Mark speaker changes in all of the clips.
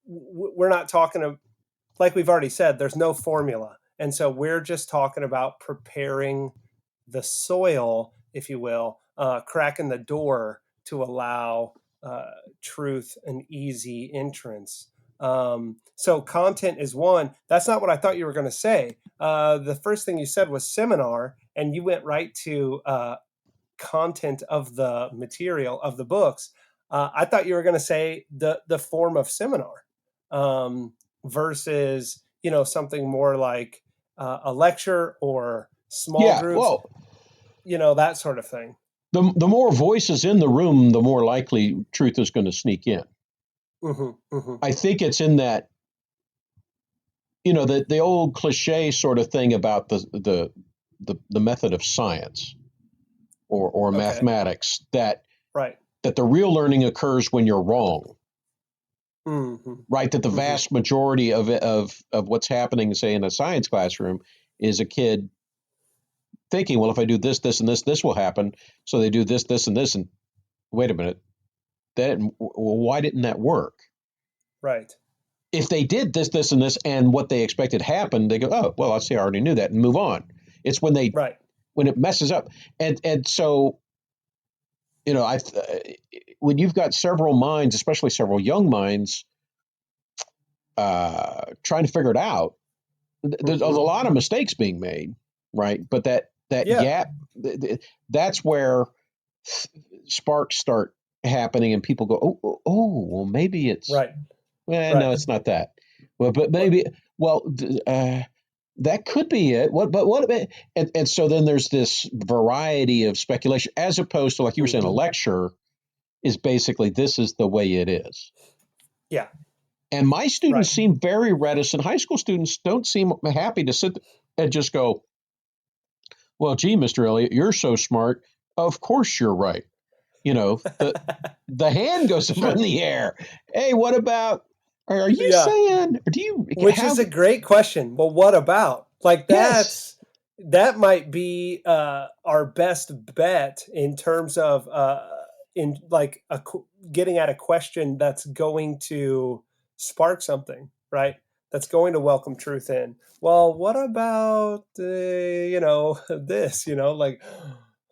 Speaker 1: we're not talking like we've already said, there's no formula. And so we're just talking about preparing the soil, if you will, cracking the door to allow truth and easy entrance. So content is one. That's not what I thought you were going to say. The first thing you said was seminar, and you went right to content of the material of the books. I thought you were going to say the form of seminar versus something more like a lecture or small groups,
Speaker 2: well,
Speaker 1: that sort of thing.
Speaker 2: The more voices in the room, the more likely truth is going to sneak in. I think it's in that, the old cliche sort of thing about the method of science or mathematics that the real learning occurs when you're wrong. Right, that the vast majority of what's happening, say, in a science classroom is a kid thinking, well, if I do this, this, and this will happen. So they do this, this, and this, and wait a minute, why didn't that work?
Speaker 1: Right.
Speaker 2: If they did this, this, and this, and what they expected happened, they go, oh, well, I see, I already knew that, and move on. It's when when it messes up, and so, when you've got several minds, especially several young minds, trying to figure it out, there's a lot of mistakes being made, right? But that gap, that's where sparks start happening, and people go, well, maybe it's
Speaker 1: right.
Speaker 2: Well, no, it's not that. Well, but maybe, that could be it. And so then there's this variety of speculation, as opposed to, like you were saying, a lecture is basically, this is the way it is.
Speaker 1: Yeah.
Speaker 2: And my students seem very reticent. High school students don't seem happy to sit and just go, well, gee, Mr. Elliott, you're so smart. Of course you're right. The hand goes up in the air. Hey, what about, are you saying, or do you?
Speaker 1: Which is a great question. Well, what about? Like that might be our best bet in terms of getting at a question that's going to spark something, right? That's going to welcome truth in. Well, what about this?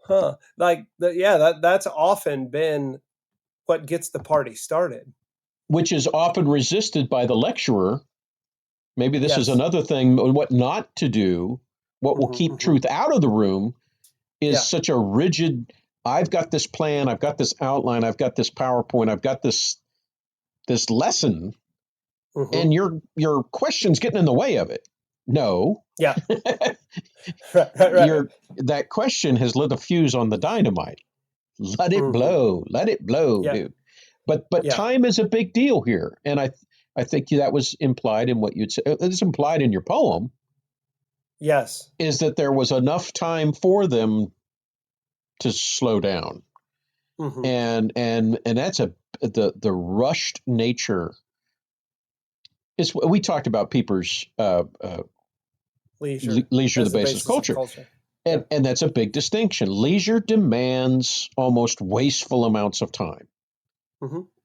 Speaker 1: That's often been what gets the party started.
Speaker 2: Which is often resisted by the lecturer. Maybe this is another thing, what not to do, what will keep truth out of the room is such a rigid, I've got this plan, I've got this outline, I've got this PowerPoint, I've got this lesson, and your question's getting in the way of it. No.
Speaker 1: Yeah. right.
Speaker 2: That question has lit a fuse on the dynamite. Let it blow. Let it blow, dude. But time is a big deal here. And I think that was implied in what you'd say. It's implied in your poem.
Speaker 1: Yes.
Speaker 2: Is that there was enough time for them to slow down. And that's the rushed nature. We talked about Pieper's leisure the basis of culture. And that's a big distinction. Leisure demands almost wasteful amounts of time.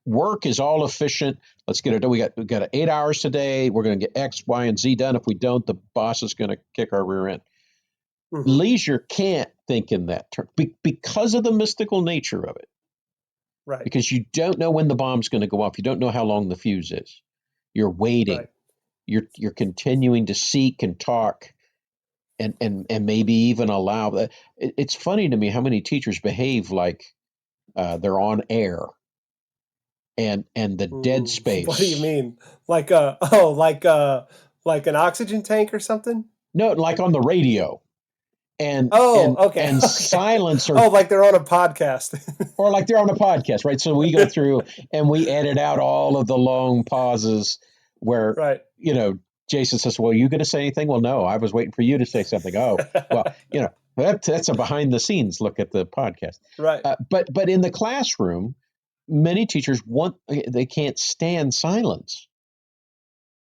Speaker 2: Work is all efficient. Let's get it done. We got 8 hours today. We're going to get X, Y, and Z done. If we don't, the boss is going to kick our rear end. Leisure can't think in that term because of the mystical nature of it.
Speaker 1: Right.
Speaker 2: Because you don't know when the bomb's going to go off. You don't know how long the fuse is. You're waiting. Right. You're continuing to seek and talk. And maybe even allow that. It's funny to me how many teachers behave like they're on air, and the dead space.
Speaker 1: What do you mean? Like an oxygen tank or something?
Speaker 2: No, like on the radio. And silence. Or,
Speaker 1: like they're on a podcast.
Speaker 2: or like they're on a podcast, right? So we go through and we edit out all of the long pauses where, Jason says, well, are you going to say anything? Well, no, I was waiting for you to say something. Oh, well, that's a behind the scenes look at the podcast.
Speaker 1: Right.
Speaker 2: But in the classroom, many teachers they can't stand silence.